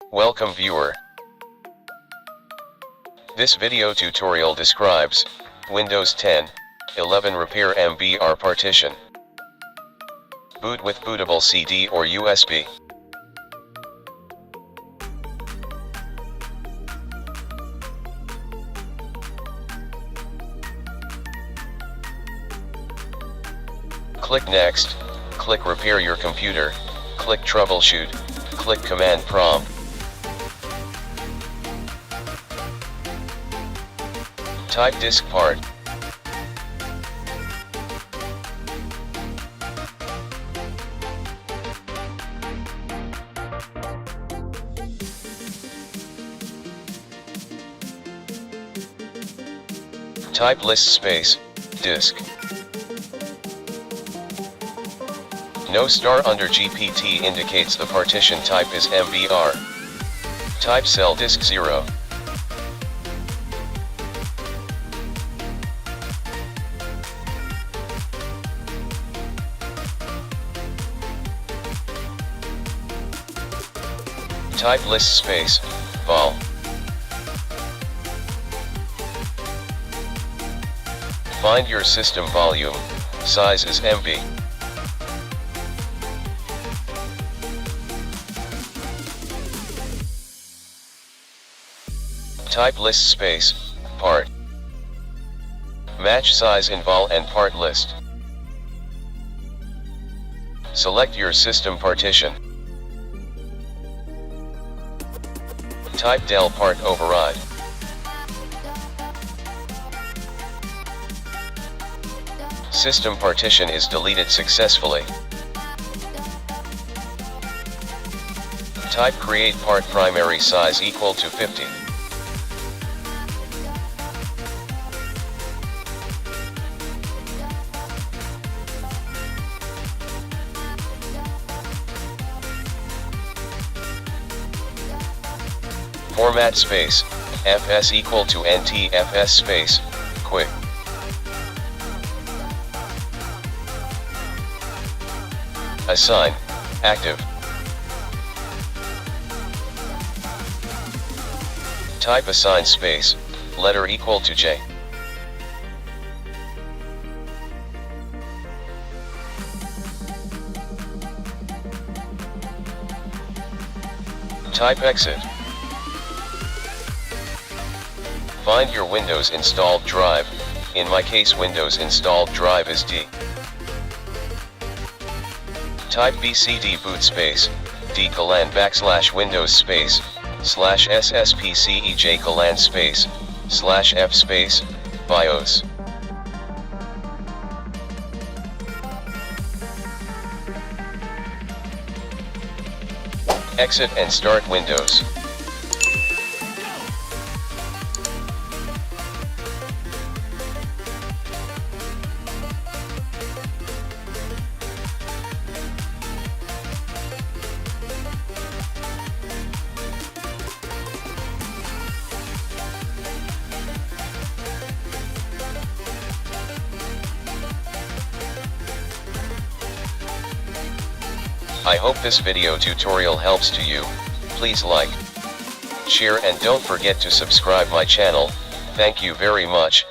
Welcome viewer. This video tutorial describes Windows 10, 11 Repair MBR Partition. Boot with bootable CD or USB. Click Next, click Repair your computer, click Troubleshoot, click Command Prompt. Type disk part. Type list space, disk. No star under GPT indicates the partition type is MBR. Type cell disk 0. Type list space, vol. Find your system volume, size is MB. Type list space, part. Match size in vol and part list. Select your system partition. Type del part override. System partition is deleted successfully. Type create part primary size equal to 50. Format space, fs equal to ntfs space, quick. Assign, active. Type assign space, letter equal to J. Type exit. Find your Windows installed drive, in my case Windows installed drive is D. Type bcd boot space, d colon / Windows space, / sspcej colon space, / f space, BIOS. Exit and start Windows. I hope this video tutorial helps to you. Please like, share and don't forget to subscribe my channel. Thank you very much.